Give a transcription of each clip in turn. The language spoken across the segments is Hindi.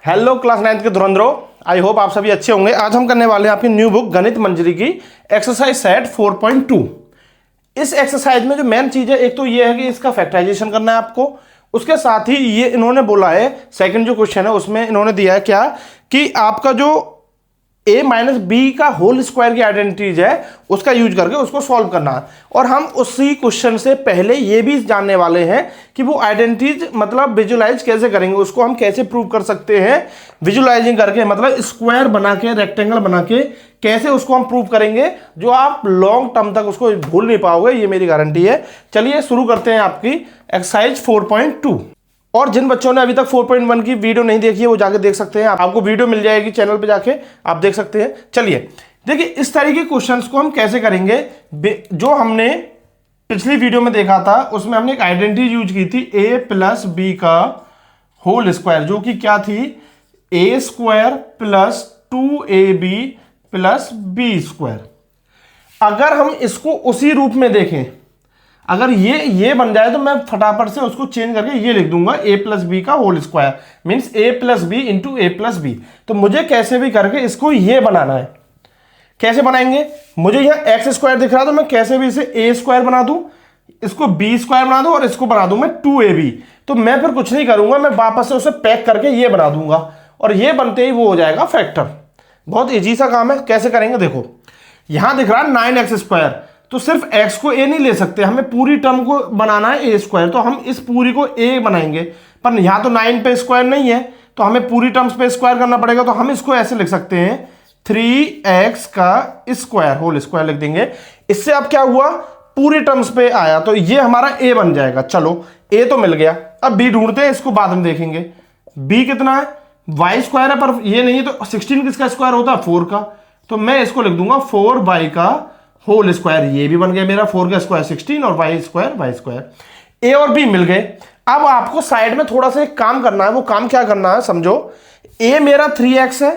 हेलो क्लास 9th के धुरंधरों, आई होप आप सभी अच्छे होंगे। आज हम करने वाले हैं आपकी न्यू बुक गणित मंजरी की एक्सरसाइज सेट 4.2। इस एक्सरसाइज में जो मेन चीज है, एक तो ये है कि इसका फैक्टराइजेशन करना है आपको। उसके साथ ही ये इन्होंने बोला है, सेकंड जो क्वेश्चन है उसमें इन्होंने दिया है क्या कि आपका जो a माइनस बी का होल स्क्वायर की आइडेंटिटीज है उसका यूज करके उसको सॉल्व करना है। और हम उसी क्वेश्चन से पहले ये भी जानने वाले हैं कि वो आइडेंटिटीज मतलब विजुलाइज कैसे करेंगे, उसको हम कैसे प्रूव कर सकते हैं। विजुलाइजिंग करके मतलब स्क्वायर बना के, रेक्टेंगल बना के कैसे उसको हम प्रूव करेंगे, जो आप लॉन्ग टर्म तक उसको भूल नहीं पाओगे, ये मेरी गारंटी है। चलिए शुरू करते हैं आपकी एक्सरसाइज 4.2। और जिन बच्चों ने अभी तक 4.1 की वीडियो नहीं देखी है वो जाके देख सकते हैं, आपको वीडियो मिल जाएगी चैनल पे, जाके आप देख सकते हैं। चलिए देखिए, इस तरीके के क्वेश्चंस को हम कैसे करेंगे। जो हमने पिछली वीडियो में देखा था उसमें हमने एक आइडेंटिटी यूज की थी a प्लस बी का होल स्क्वायर, जो कि क्या थी a square plus 2ab plus B square. अगर हम इसको उसी रूप में देखें, अगर ये बन जाए तो मैं फटाफट से उसको चेंज करके ये लिख दूंगा a प्लस बी का whole square means a plus B into A plus B. तो मुझे कैसे भी करके इसको ये बनाना है। कैसे बनाएंगे, मुझे यहाँ एक्स स्क्वायर दिख रहा है तो मैं कैसे भी इसे ए स्क्वायर बना दूं, इसको बी स्क्वायर बना दूं और इसको बना दूं मैं 2ab। तो मैं फिर कुछ नहीं करूंगा, मैं वापस से उसे पैक करके ये बना दूंगा और ये बनते ही वो हो जाएगा फैक्टर। बहुत ईजी सा काम है। कैसे करेंगे देखो, यहां दिख रहा है 9x स्क्वायर, तो सिर्फ x को a नहीं ले सकते, हमें पूरी टर्म को बनाना है a स्क्वायर। तो हम इस पूरी को a बनाएंगे, पर यहां तो 9 पे स्क्वायर नहीं है तो हमें पूरी टर्म्स पे स्क्वायर करना पड़ेगा। तो हम इसको ऐसे लिख सकते हैं 3x का स्क्वायर होल स्क्वायर लिख देंगे। इससे अब क्या हुआ, पूरी टर्म्स पे आया तो ये हमारा a बन जाएगा। चलो a तो मिल गया, अब b ढूंढते हैं, इसको बाद में देखेंगे। b कितना है, y स्क्वायर है पर ये नहीं है, तो 16 किसका स्क्वायर होता है 4 का। तो मैं इसको लिख दूंगा 4y का होल स्क्वायर, ये भी बन गया मेरा 4 का स्क्वायर 16 और y स्क्वायर। a और b मिल गए। अब आपको साइड में थोड़ा सा एक काम करना है। वो काम क्या करना है समझो, a मेरा 3x है,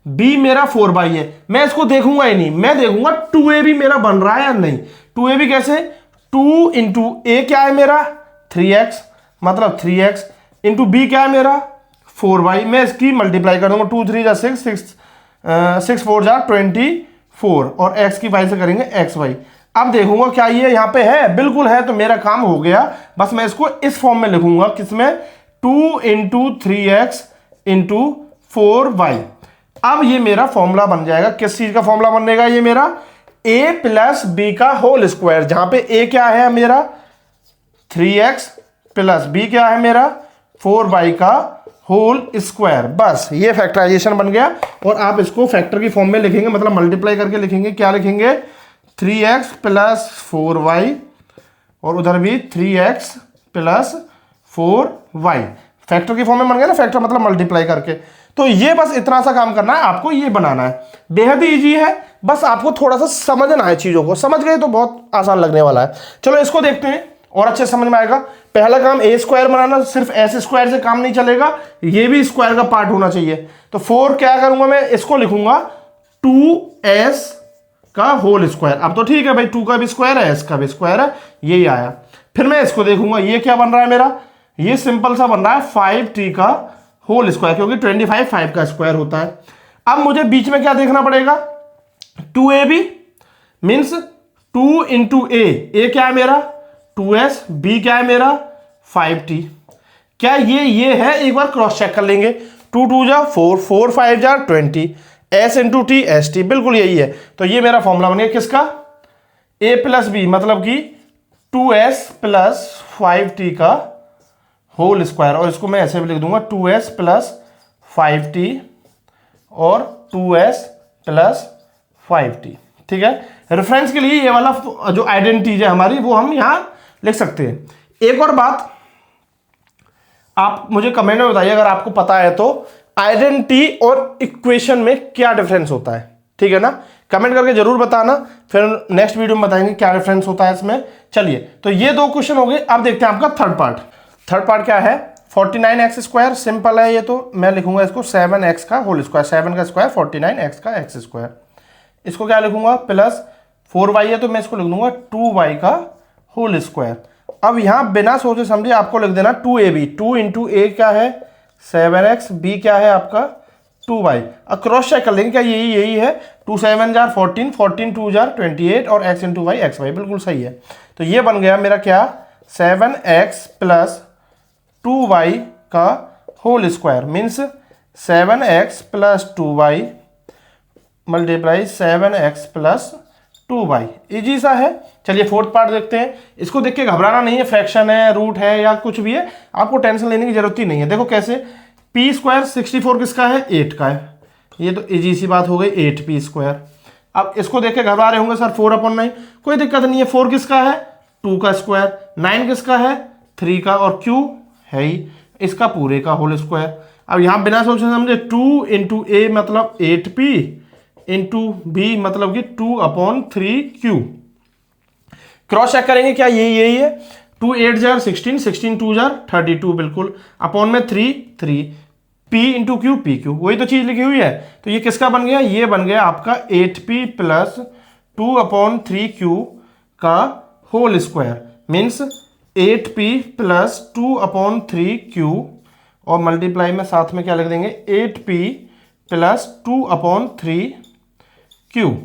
b मेरा 4y है। मैं इसको देखूंगा ही नहीं, मैं देखूंगा 2ab मेरा बन रहा है या नहीं। 2ab कैसे, 2 इंटू a क्या है मेरा 3x, मतलब 3x इंटू b क्या है मेरा 4y। मैं इसकी मल्टीप्लाई कर दूंगा, 2 3 जा 6 4 जा 24 और x की y से करेंगे xy। अब देखूंगा क्या ये यहां पे है, बिल्कुल है, तो मेरा काम हो गया। बस मैं इसको इस फॉर्म में लिखूंगा, किसमें 2 इंटू 3x इंटू 4y। अब ये मेरा फॉर्मूला बन जाएगा। किस चीज का फॉर्मूला बनेगा, ये मेरा a प्लस बी का होल स्क्वायर, जहां पे a क्या है मेरा 3x प्लस b क्या है मेरा 4y का होल स्क्वायर। बस ये फैक्टराइजेशन बन गया। और आप इसको फैक्टर की फॉर्म में लिखेंगे, मतलब मल्टीप्लाई करके लिखेंगे। क्या लिखेंगे, 3x प्लस 4y और उधर भी 3x प्लस 4y। फैक्टर की फॉर्म में बन गया ना, फैक्टर मतलब मल्टीप्लाई करके। तो ये बस इतना सा काम करना है आपको, ये बनाना है। बेहद ही ईजी है, बस आपको थोड़ा सा समझना है चीजों को। समझ गए तो बहुत आसान लगने वाला है। चलो इसको देखते हैं और अच्छे समझ में आएगा। पहला काम a स्क्वायर बनाना, सिर्फ s स्क्वायर से काम नहीं चलेगा, ये भी स्क्वायर का पार्ट होना चाहिए। तो 4 क्या करूंगा मैं, इसको लिखूंगा 2s का होल स्क्वायर। अब तो ठीक है भाई, 2 का भी स्क्वायर है, s का भी स्क्वायर है, यही आया। फिर मैं इसको देखूंगा, ये क्या बन रहा है मेरा, ये सिंपल सा बन रहा है 5t का होल स्क्वायर, क्योंकि 25 5 का स्क्वायर होता है। अब मुझे बीच में क्या देखना पड़ेगा, 2ab मीन्स 2 इंटू a क्या है मेरा 2s, b क्या है मेरा 5t। क्या ये है, एक बार क्रॉस चेक कर लेंगे। 2 2 जा 4 4 5 जा 20 s into T S T, बिल्कुल यही है। तो ये मेरा फॉर्मूला बन गया किसका, a प्लस बी मतलब कि 2s प्लस 5t का होल स्क्वायर। और इसको मैं ऐसे भी लिख दूंगा 2s प्लस 5t और 2s प्लस 5t। ठीक है, रेफरेंस के लिए ये वाला जो आइडेंटिटी है हमारी, वो हम यहां लिख सकते हैं। एक और बात आप मुझे कमेंट में बताइए, अगर आपको पता है तो, आइडेंटिटी और इक्वेशन में क्या डिफरेंस होता है। ठीक है ना, कमेंट करके जरूर बताना, फिर नेक्स्ट वीडियो में बताएंगे क्या डिफरेंस होता है इसमें। चलिए, तो ये 2 क्वेश्चन हो गए। अब देखते हैं आपका थर्ड पार्ट। थर्ड पार्ट क्या है, 49x स्क्वायर, सिंपल है ये। तो मैं लिखूंगा इसको 7x का होल स्क्वायर, 7 का स्क्वायर 49x का x स्क्वायर। इसको क्या लिखूंगा, प्लस 4y है तो मैं इसको लिख दूंगा 2y का होल स्क्वायर। अब यहां बिना सोचे समझे आपको लिख देना 2ab, 2 इंटू ए क्या है 7x, b क्या है आपका 2y। अब क्रॉस चेक कर लेंगे क्या यही है, 2 7 जार 14, 14 2 जार 28 और x into Y X Y, बिल्कुल सही है। तो ये बन गया मेरा क्या 7x प्लस 2y का whole square means 7x plus 2y multiply 7x plus 2y। Easy सा है। चलिए फोर्थ पार्ट देखते हैं। इसको देख के घबराना नहीं है, फ्रैक्शन है, रूट है या कुछ भी है, आपको टेंशन लेने की जरूरत ही नहीं है। देखो कैसे, पी स्क्वायर 64 किसका है 8 का है, ये तो इजी सी बात हो गई 8p स्क्वायर। अब इसको देख के घबरा रहे होंगे सर 4/9, कोई दिक्कत नहीं है। 4 किसका है 2 का स्क्वायर, 9 किसका है 3 का और q है ही इसका पूरे का होल स्क्वायर। अब यहां बिना सोचे समझे 2 इंटू ए मतलब 8p इंटू बी मतलब कि 2/3q। क्रॉस चेक करेंगे क्या यही है, 2 8 जार 16, 16 2 जार 32 बिल्कुल, अपॉन में 3 p into Q P Q, वही तो चीज लिखी हुई है। तो ये किसका बन गया, ये बन गया आपका 8p प्लस 2/3q का whole square means 8p plus 2/3q और मल्टीप्लाई में साथ में क्या लिख देंगे 8p प्लस 2/3q।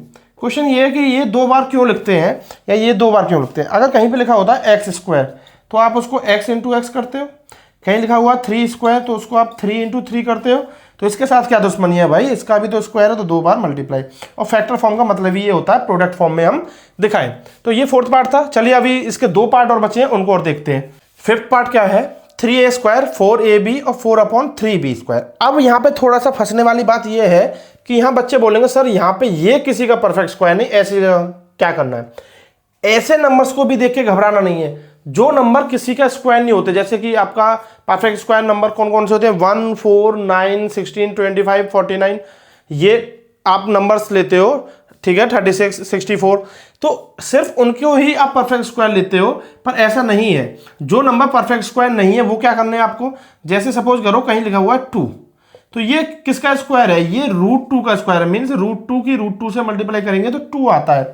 क्वेश्चन ये है कि ये 2 बार क्यों लिखते हैं या ये 2 बार क्यों लिखते हैं। अगर कहीं पे लिखा होता है एक्स स्क्वायर तो आप उसको x इंटू एक्स करते हो, कहीं लिखा हुआ 3 स्क्वायर तो उसको आप 3 इंटू 3 करते हो। तो इसके साथ क्या दुश्मनी है भाई, इसका भी तो स्क्वायर है तो 2 बार मल्टीप्लाई। और फैक्टर फॉर्म का मतलब ही ये होता है प्रोडक्ट फॉर्म में हम दिखाएं। तो ये फोर्थ पार्ट था। चलिए अभी इसके 2 पार्ट और बचे हैं, उनको और देखते हैं। फिफ्थ पार्ट क्या है, 3a स्क्वायर 4ab और 4/3b स्क्वायर। अब यहाँ पे थोड़ा सा फंसने वाली बात ये है कि यहाँ बच्चे बोलेंगे सर यहाँ पे ये किसी का परफेक्ट स्क्वायर नहीं, ऐसे क्या करना है। ऐसे नंबर्स को भी देख के घबराना नहीं है, जो नंबर किसी का स्क्वायर नहीं होते, जैसे कि आपका परफेक्ट स्क्वायर नंबर कौन कौन से होते हैं 1 4 9 16 25 49, ये आप नंबर्स लेते हो ठीक है 36 64, तो सिर्फ उनको ही आप परफेक्ट स्क्वायर लेते हो। पर ऐसा नहीं है, जो नंबर परफेक्ट स्क्वायर नहीं है वो क्या करना है आपको। जैसे सपोज करो कहीं लिखा हुआ है 2, तो ये किसका स्क्वायर है, ये √2 का स्क्वायर है मीन्स √2 की √2 से मल्टीप्लाई करेंगे तो 2 आता है।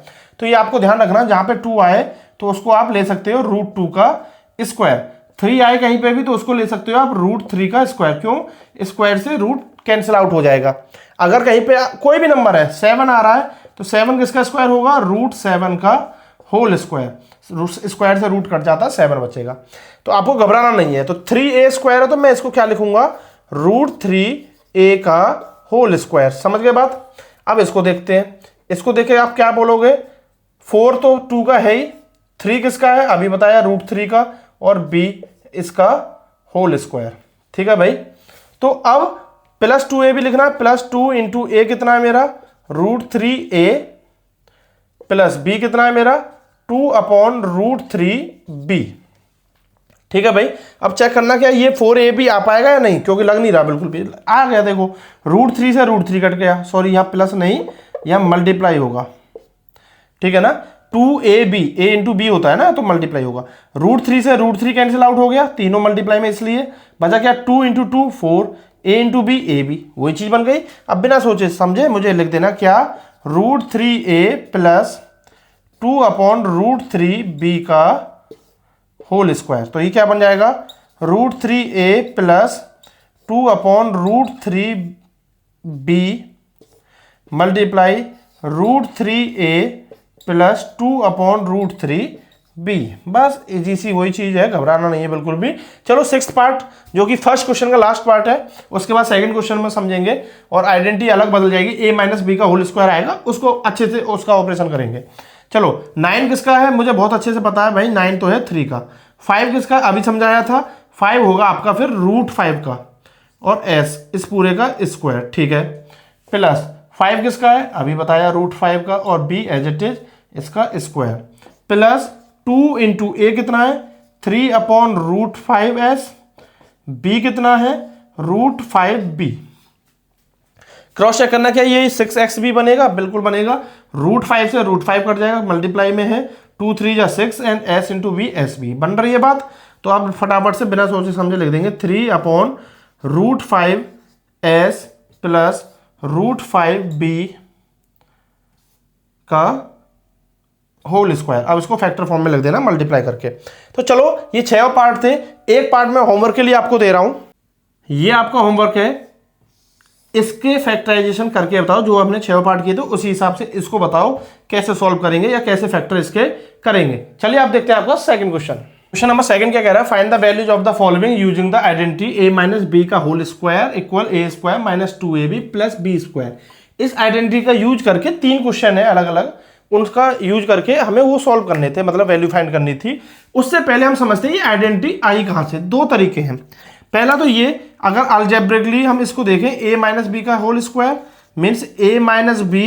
तो ये आपको ध्यान रखना, जहां पे 2 आए तो उसको आप ले सकते हो √2 का स्क्वायर। 3 आए कहीं पे भी तो उसको ले सकते हो आप √3 का स्क्वायर। क्यों, स्क्वायर से रूट कैंसिल आउट हो जाएगा। अगर कहीं पे कोई भी नंबर है 7 आ रहा है तो 7 किसका स्क्वायर होगा √7 का होल स्क्वायर। स्क्वायर से रूट कट जाता है 7 बचेगा। तो आपको घबराना नहीं है। तो 3a स्क्वायर है तो मैं इसको क्या लिखूंगा √3a का होल स्क्वायर। समझ गए बात। अब इसको देखते हैं, इसको देखे आप क्या बोलोगे, 4 तो 2 का है ही, 3 किसका है अभी बताया √3 का और b इसका होल स्क्वायर। ठीक है भाई। तो अब प्लस 2a भी लिखना है, प्लस 2 इंटू ए कितना है मेरा √3a प्लस b कितना है मेरा 2/√3b। ठीक है भाई। अब चेक करना क्या ये 4a भी आ पाएगा या नहीं, क्योंकि लग नहीं रहा बिल्कुल भी। आ गया देखो, √3 से √3 कट गया, सॉरी यहाँ प्लस नहीं यहाँ मल्टीप्लाई होगा। ठीक है ना, 2ab a इंटू बी होता है ना तो मल्टीप्लाई होगा। √3 से √3 कैंसिल आउट हो गया, तीनों मल्टीप्लाई में, इसलिए बचा क्या 2 into 2 4 a into B A B, वही चीज बन गई। अब बिना सोचे समझे मुझे लिख देना क्या √3a प्लस 2/√3b का होल स्क्वायर। तो ये क्या बन जाएगा √3a plus 2/√3b multiply √3a plus 2/√3b। बस इजी सी वही चीज है, घबराना नहीं है बिल्कुल भी। चलो सिक्स्थ पार्ट जो कि फर्स्ट क्वेश्चन का लास्ट पार्ट है, उसके बाद सेकंड क्वेश्चन में समझेंगे और आइडेंटिटी अलग बदल जाएगी, a माइनस बी का होल स्क्वायर आएगा, उसको अच्छे से उसका ऑपरेशन करेंगे। चलो 9 किसका है मुझे बहुत अच्छे से पता है भाई, 9 तो है 3 का। 5 किसका अभी समझाया था, 5 होगा आपका फिर √5 का और s इस पूरे का स्क्वायर। ठीक है, प्लस 5 किसका है अभी बताया √5 का और b एज इट इज इसका स्क्वायर, प्लस 2 इंटू ए कितना है 3/√5s, b कितना है √5b। क्रॉस चेक करना क्या ये 6x भी बनेगा, बिल्कुल बनेगा। √5 से √5 कट जाएगा, मल्टीप्लाई में है 2 3 जा 6 and s into B S B. बन रही है बात। तो आप फटाफट से बिना सोचे समझे लिख देंगे 3/√5s प्लस √5b का होल स्क्वायर। अब इसको फैक्टर फॉर्म में लिख देना मल्टीप्लाई करके। तो चलो ये 6 पार्ट थे, एक पार्ट मैं होमवर्क के लिए आपको दे रहा हूं। ये आपका होमवर्क है, इसके फैक्टराइजेशन करके बताओ, जो हमने 6 पार्ट किए थे उसी हिसाब से इसको बताओ कैसे सॉल्व करेंगे या कैसे फैक्टर इसके करेंगे। चलिए आप देखते हैं आपका second question. Question number second क्या कह रहा है, find the values of the following using the identity a minus B का whole square equal a square minus 2ab plus b square. इस आइडेंटिटी का यूज करके 3 क्वेश्चन है अलग अलग, उनका यूज करके हमें वो सॉल्व करने थे, मतलब वैल्यू फाइंड करनी थी। उससे पहले हम समझते हैं ये आइडेंटिटी आई कहाँ से। 2 तरीके हैं। पहला तो ये, अगर अलजेब्रिकली हम इसको देखें, a माइनस बी का whole square means a minus B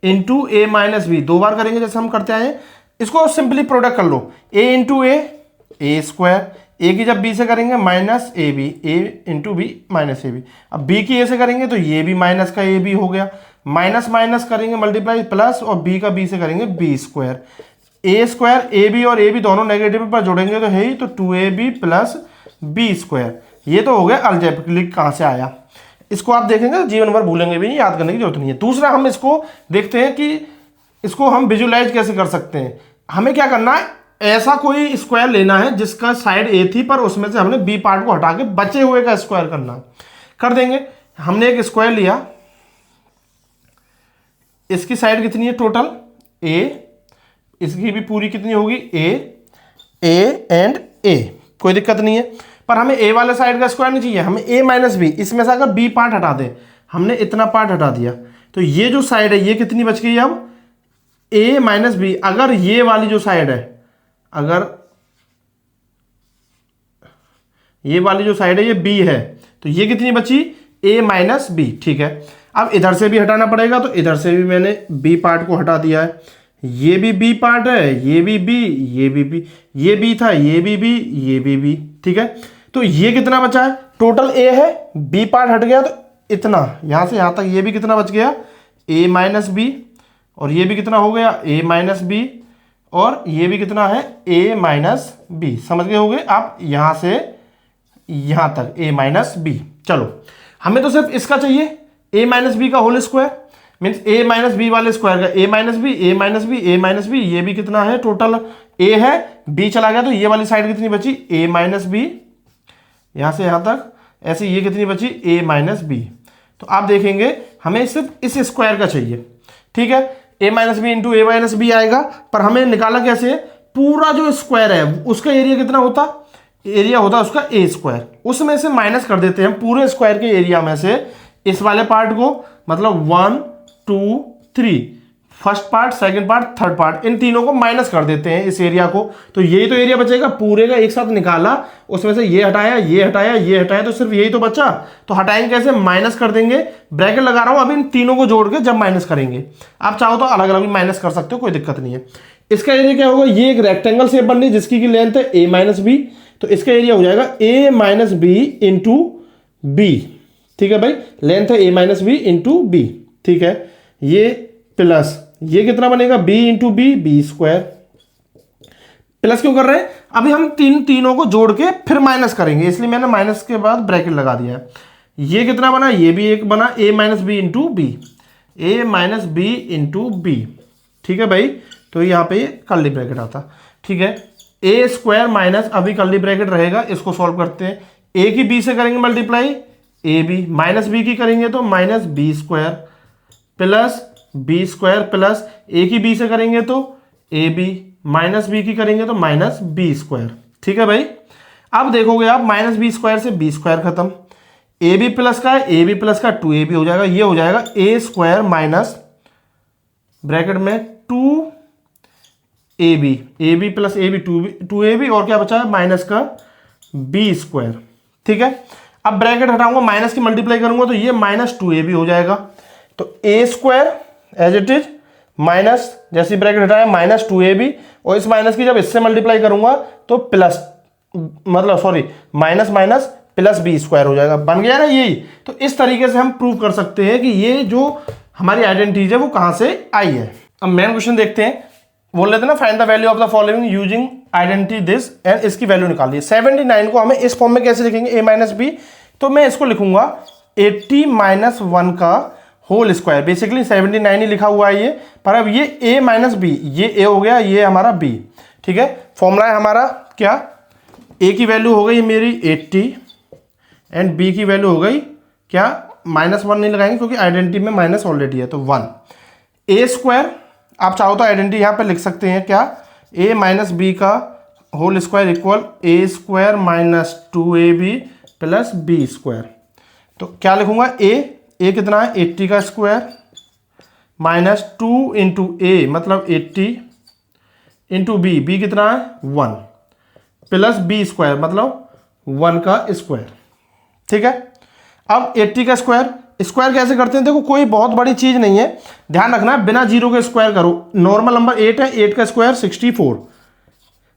into a minus B, 2 बार करेंगे जैसे हम करते आए। इसको सिंपली प्रोडक्ट कर लो, a into A square, a की जब b से करेंगे minus A B, A into B minus A B. अब b की a से करेंगे तो ये भी माइनस का ए बी हो गया, माइनस माइनस करेंगे मल्टीप्लाई प्लस, और b का b से करेंगे b square. a square A B और ए बी दोनों नेगेटिव पर जोड़ेंगे तो है ही, तो 2ab प्लस b स्क्वायर। ये तो हो गया अलजेब्रिकली कहाँ से आया। इसको आप देखेंगे जीवन भर भूलेंगे भी नहीं, याद करने की जरूरत नहीं है। दूसरा हम इसको देखते हैं कि इसको हम विजुलाइज कैसे कर सकते हैं। हमें क्या करना है, ऐसा कोई स्क्वायर लेना है जिसका साइड ए थी पर उसमें से हमने बी पार्ट को हटा के बचे हुए का स्क्वायर करना कर देंगे। हमने एक स्क्वायर लिया, इसकी साइड कितनी है टोटल ए, इसकी भी पूरी कितनी होगी ए एंड ए, कोई दिक्कत नहीं है। पर हमें ए वाले साइड का स्क्वायर नहीं चाहिए, हमें ए माइनस बी, इसमें से अगर बी पार्ट हटा दें, हमने इतना पार्ट हटा दिया तो ये जो साइड है ये कितनी बच गई अब ए माइनस बी। अगर ये वाली जो साइड है, अगर ये वाली जो साइड है ये बी है, तो ये कितनी बची ए माइनस बी। ठीक है, अब इधर से भी हटाना पड़ेगा, तो इधर से भी मैंने बी पार्ट को हटा दिया है। ये भी बी पार्ट है, ये भी बी, ये भी बी, ये बी था, ये भी बी, ये भी बी। ठीक है, तो ये कितना बचा है, टोटल ए है, बी पार्ट हट गया तो इतना, यहां से यहां तक ये भी कितना बच गया ए माइनस बी, और ये भी कितना हो गया ए माइनस बी, और ये भी कितना है ए माइनस बी। समझ गए होगे आप, यहां से यहां तक ए माइनस बी। चलो हमें तो सिर्फ इसका चाहिए, ए माइनस बी का होल स्क्वायर मीन्स ए माइनस बी वाले स्क्वायर का ए माइनस बी, ए माइनस बी, ए माइनस बी। ये भी कितना है टोटल ए है, बी चला गया तो ये वाली साइड कितनी बची ए माइनस बी, यहां से यहां तक ऐसे ये कितनी बची ए माइनस बी। तो आप देखेंगे हमें सिर्फ इस स्क्वायर का चाहिए। ठीक है, A minus B into A minus B आएगा, पर हमें निकाला कैसे, पूरा जो स्क्वायर है उसका एरिया कितना होता, एरिया होता उसका ए स्क्वायर, उसमें से माइनस कर देते हैं पूरे स्क्वायर के एरिया में से इस वाले पार्ट को, मतलब 1 2 3, first part, second part, third part, इन तीनों को माइनस कर देते हैं इस एरिया को। तो यही तो एरिया बचेगा, पूरे का एक साथ निकाला, उसमें से ये हटाया, ये हटाया, ये हटाया, तो सिर्फ यही तो बचा। तो हटाएंगे कैसे, माइनस कर देंगे, ब्रैकेट लगा रहा हूं, अब इन तीनों को जोड़ के जब माइनस करेंगे, आप चाहो तो अलग अलग भी माइनस कर सकते हो, कोई दिक्कत नहीं है। इसका एरिया क्या होगा, ये एक रेक्टेंगल शेप बन रही है जिसकी की लेंथ है ए माइनस बी, तो इसका एरिया हो जाएगा A minus B into B. ठीक है भाई, लेंथ है A minus B into B. ठीक है, ये प्लस ये कितना बनेगा B into B, B square. Plus क्यों कर रहे हैं, अभी हम तीनों को जोड़ के फिर माइनस करेंगे, इसलिए मैंने माइनस के बाद ब्रैकेट लगा दिया है। ये कितना बना, ये भी एक बना ए माइनस बी इंटू बी, ए माइनस बी इंटू बी। ठीक है भाई, तो यहाँ पे कर्ली ब्रैकेट आता। ठीक है, ए स्क्वायर माइनस, अभी कर्ली ब्रैकेट रहेगा, इसको सॉल्व करते हैं। ए की बी से करेंगे multiply, A B, minus B की करेंगे तो minus B square, plus B square, plus A की बी से करेंगे तो ए बी, माइनस बी की करेंगे तो माइनस बी स्क्वायर। ठीक है भाई, अब देखोगे आप माइनस बी स्क्वायर से बी स्क्वायर खत्म, ए बी प्लस का है, ए बी प्लस का 2ab हो जाएगा, ये हो जाएगा ए स्क्वायर माइनस ब्रैकेट में 2ab, A B plus A B 2ab, और क्या बचा है माइनस का बी स्क्वायर। ठीक है, अब ब्रैकेट हटाऊंगा, माइनस की मल्टीप्लाई करूंगा तो ये माइनस 2ab हो जाएगा, तो A square as it is minus, जैसी ब्रैकेट हटाया माइनस 2ab, और इस माइनस की जब इससे मल्टीप्लाई करूंगा तो प्लस, मतलब sorry minus minus plus B square हो जाएगा, बन गया ना यही। तो इस तरीके से हम प्रूव कर सकते हैं कि ये जो हमारी आइडेंटिटी है वो कहां से आई है। अब मेन क्वेश्चन देखते हैं, बोल लेते ना find the value of the following using identity this, and इसकी वैल्यू निकालिए। 79 को हमें इस फॉर्म में कैसे लिखेंगे, ए माइनस बी, तो मैं इसको लिखूंगा 80 माइनस 1 का होल स्क्वायर। बेसिकली 79 ही लिखा हुआ है ये, पर अब ये a माइनस बी, ये a हो गया, ये हमारा b। ठीक है, फॉर्मूला है हमारा क्या, a की वैल्यू हो गई मेरी 80 एंड बी की वैल्यू हो गई क्या, -1 नहीं लगाएंगे क्योंकि आइडेंटिटी में माइनस ऑलरेडी है, तो 1। ए स्क्वायर, आप चाहो तो आइडेंटिटी यहाँ पे लिख सकते हैं क्या, a माइनस बी का whole square equal A square minus 2ab plus B square. तो क्या लिखूंगा, ए कितना है 80 का स्क्वायर माइनस 2 इंटू ए मतलब 80 इंटू बी कितना है 1 प्लस बी स्क्वायर मतलब 1 का स्क्वायर। ठीक है, अब 80 का स्क्वायर कैसे करते हैं, देखो कोई बहुत बड़ी चीज नहीं है, ध्यान रखना बिना जीरो के स्क्वायर करो। नॉर्मल नंबर 8 है, 8 का स्क्वायर 64,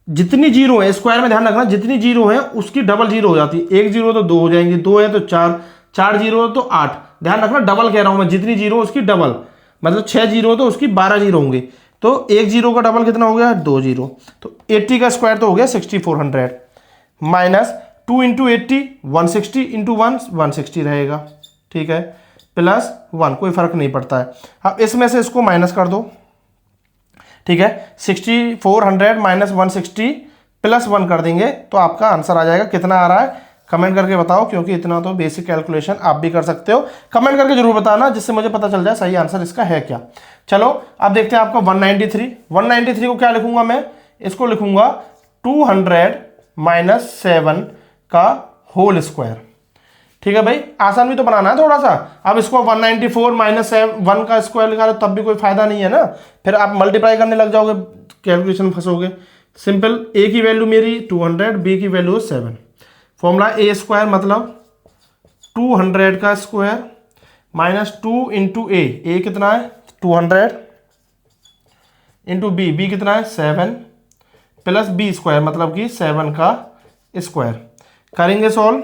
जितनी जीरो है स्क्वायर में ध्यान रखना, जितनी जीरो है उसकी डबल जीरो हो जाती है। एक जीरो तो 2 हो जाएंगी, 2 है तो 4, 4 जीरो तो 8, ध्यान रखना डबल कह रहा हूं मैं, जितनी जीरो उसकी डबल, मतलब 6 जीरो तो उसकी 12 जीरो होंगे, तो एक जीरो का डबल कितना हो गया 2 जीरो। तो 80 का स्क्वायर तो हो गया 6400 माइनस 2 इंटू 80 160 इंटू 1 160 रहेगा। ठीक है, प्लस 1, कोई फर्क नहीं पड़ता है। अब इसमें से इसको माइनस कर दो। ठीक है, 6400 माइनस 160 प्लस 1 कर देंगे तो आपका आंसर आ जाएगा। कितना आ रहा है कमेंट करके बताओ, क्योंकि इतना तो बेसिक कैलकुलेशन आप भी कर सकते हो। कमेंट करके जरूर बताना जिससे मुझे पता चल जाए सही आंसर इसका है क्या। चलो अब देखते हैं आपका 193 को क्या लिखूंगा मैं, इसको लिखूंगा 200 माइनस 7 का होल स्क्वायर। ठीक है भाई, आसान भी तो बनाना है थोड़ा सा। अब इसको 194 माइनस 1 का स्क्वायर लिखा तब भी कोई फायदा नहीं है ना, फिर आप मल्टीप्लाई करने लग जाओगे, कैलकुलेशन फंसोगे। सिंपल, ए की वैल्यू मेरी 200, बी की वैल्यू 7। फॉर्मूला ए स्क्वायर मतलब 200 का स्क्वायर माइनस 2 इंटू ए कितना है 200 इंटू बी कितना है 7 प्लस बी स्क्वायर मतलब कि 7 का स्क्वायर। करेंगे सॉल्व,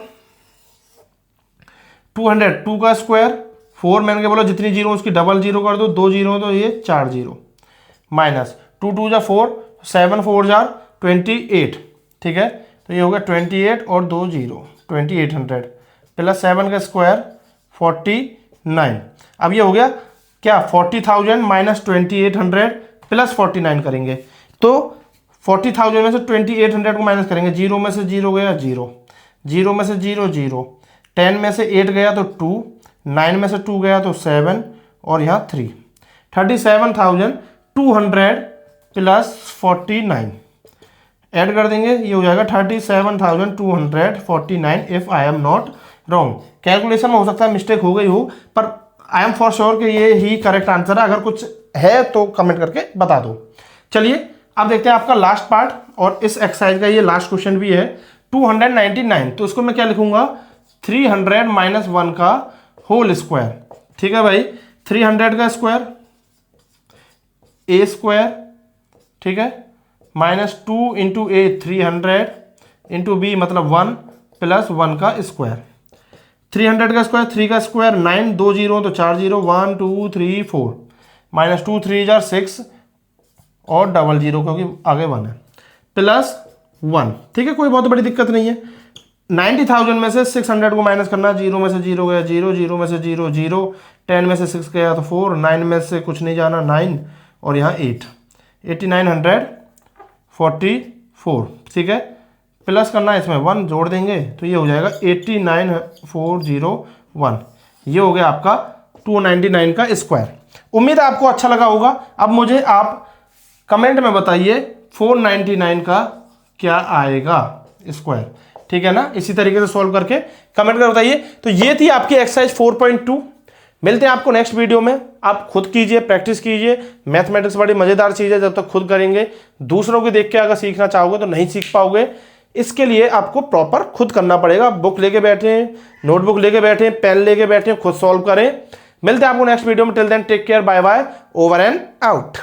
200 2 का स्क्वायर 4, मैंने क्या बोला जितनी जीरो उसकी डबल जीरो कर दो, 2 जीरो तो ये 4 जीरो माइनस 2 2 जा 4, 7 4 जा 28। ठीक है, तो ये हो गया 28 और 2 जीरो 2800 प्लस 7 का स्क्वायर 49। अब ये हो गया क्या 40,000 माइनस 2800 प्लस 49 करेंगे, तो 40,000 में से 2800 को माइनस करेंगे, जीरो में से जीरो गया जीरो, जीरो में से जीरो जीरो, 10 में से 8 गया तो 2, 9 में से 2 गया तो 7 और यहाँ 3, 37,200 प्लस 49 ऐड कर देंगे, ये हो जाएगा 37,249 if I am not wrong. Calculation में हो सकता है मिस्टेक हो गई हो, पर आई एम फॉर श्योर कि ये ही करेक्ट आंसर है। अगर कुछ है तो कमेंट करके बता दो। चलिए अब देखते हैं आपका लास्ट पार्ट, और इस एक्सरसाइज का ये लास्ट क्वेश्चन भी है 299। तो इसको मैं क्या लिखूंगा 300 माइनस 1 का होल स्क्वायर। ठीक है भाई, 300 का स्क्वायर ए स्क्वायर, ठीक है, माइनस 2 इंटू ए 300 इंटू बी मतलब 1 प्लस 1 का स्क्वायर। 300 का स्क्वायर 3 का स्क्वायर 9, 2 जीरो तो 4 जीरो, 1 2 3 4 माइनस 2 3 जार 6 और डबल जीरो क्योंकि आगे 1 है प्लस 1। ठीक है, कोई बहुत बड़ी दिक्कत नहीं है। 90,000 में से 600 को माइनस करना, जीरो में से जीरो गया जीरो, जीरो में से जीरो जीरो, 10 में से 6 गया तो 4, 9 में से कुछ नहीं जाना 9 और यहाँ 8, 8944। ठीक है, प्लस करना है इसमें 1 जोड़ देंगे तो ये हो जाएगा 89401। ये हो गया आपका 299 का स्क्वायर। उम्मीद है आपको अच्छा लगा होगा। अब मुझे आप कमेंट में बताइए 499 का क्या आएगा स्क्वायर। ठीक है ना, इसी तरीके से सॉल्व करके कमेंट कर बताइए। तो ये थी आपकी एक्सरसाइज 4.2। मिलते हैं आपको नेक्स्ट वीडियो में। आप खुद कीजिए, प्रैक्टिस कीजिए। मैथमेटिक्स बड़ी मजेदार चीज़ है, जब तक खुद करेंगे, दूसरों को देख के अगर सीखना चाहोगे तो नहीं सीख पाओगे। इसके लिए आपको प्रॉपर खुद करना पड़ेगा। बुक लेके बैठे, नोटबुक लेके बैठे, पेन लेके बैठे, खुद सॉल्व करें। मिलते हैं आपको नेक्स्ट वीडियो में। Till then take care, bye bye, over and out.